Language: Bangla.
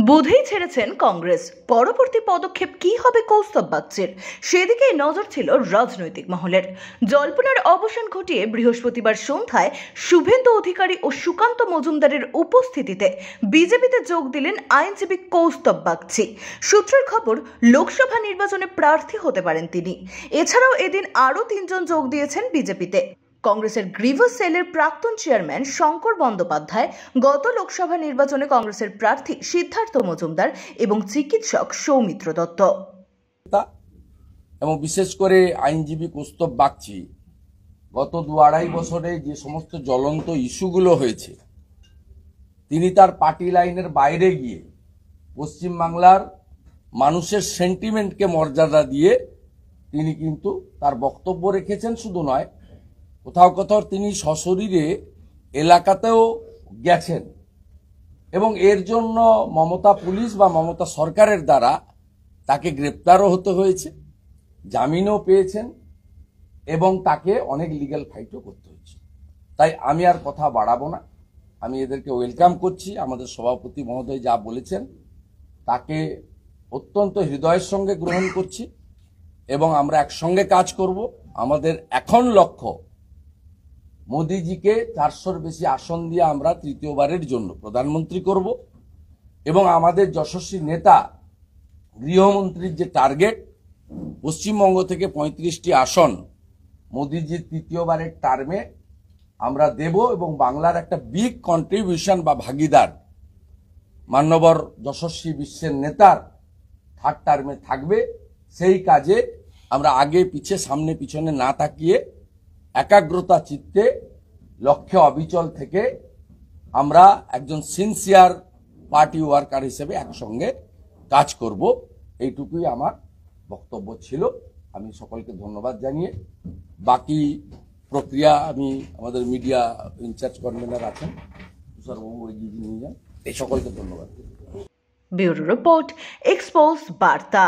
বুধেই ছেড়েছেন কংগ্রেস। পরবর্তী পদক্ষেপ কি হবে কৌস্তব বাগচির, সেদিকেই নজর ছিল রাজনৈতিক মহলের। জল্পনার অবসান ঘটিয়ে বৃহস্পতিবার সন্ধ্যায় শুভেন্দু অধিকারী ও সুকান্ত মজুমদারের উপস্থিতিতে বিজেপিতে যোগ দিলেন আইনজীবী কৌস্তব বাগচি। সূত্রের খবর, লোকসভা নির্বাচনে প্রার্থী হতে পারেন তিনি। এছাড়াও এদিন আরও 3 জন যোগ দিয়েছেন বিজেপিতে। কংগ্রেসের গ্রিভাস সেলের প্রাক্তন চেয়ারম্যান শঙ্কর বন্দ্যোপাধ্যায়, গত লোকসভা নির্বাচনে কংগ্রেসের প্রার্থী সিদ্ধার্থ মজুমদার এবং চিকিৎসক সৌমিত্র দত্ত। এবং বিশেষ করে আইনজীবী কৌস্তব বাগচি গত 2-2.5 বছরে যে সমস্ত জ্বলন্ত ইস্যুগুলো হয়েছে, তিনি তার পার্টি লাইনের বাইরে গিয়ে পশ্চিমবাংলার মানুষের সেন্টিমেন্টকে মর্যাদা দিয়ে তিনি কিন্তু তার বক্তব্য রেখেছেন। শুধু নয়, কোথাও কোথাও তিনি সশরীরে এলাকাতেও গেছেন এবং এর জন্য মমতা পুলিশ বা মমতা সরকারের দ্বারা তাকে গ্রেপ্তারও হতে হয়েছে, জামিনও পেয়েছেন এবং তাকে অনেক লিগ্যাল ফাইটও করতে হয়েছে। তাই আমি আর কথা বাড়াবো না, আমি এদেরকে ওয়েলকাম করছি। আমাদের সভাপতি মহোদয় যা বলেছেন তাকে অত্যন্ত হৃদয়ের সঙ্গে গ্রহণ করছি এবং আমরা একসঙ্গে কাজ করব। আমাদের এখন লক্ষ্য মোদিজিকে 400-র বেশি আসন দিয়ে আমরা তৃতীয়বারের জন্য প্রধানমন্ত্রী করব এবং আমাদের যশস্বী নেতা গৃহমন্ত্রীর যে টার্গেট, পশ্চিমবঙ্গ থেকে 35টি আসন মোদিজির তৃতীয়বারের টার্মে আমরা দেব এবং বাংলার একটা বিগ কন্ট্রিবিউশন বা ভাগিদার মান্যবর যশস্বী বিশ্বের নেতার 3rd টার্মে থাকবে। সেই কাজে আমরা আগে পিছে সামনে পিছনে না তাকিয়ে একাগ্রতা চিত্তে লক্ষ্যে অবিচল থেকে আমরা একজন সিনসিয়ার পার্টি ওয়ার্কার হিসেবে একসঙ্গে কাজ করব। এইটুকুই আমার বক্তব্য ছিল। আমি সকলকে ধন্যবাদ জানিয়ে বাকি প্রক্রিয়া আমি আমাদের মিডিয়া ইনচার্জ কনভেনার আছেন তুষারবাবু এগিয়ে নিয়ে যান। এই সকলকে ধন্যবাদ। ব্যুরো রিপোর্ট, এক্সপোজ বার্তা।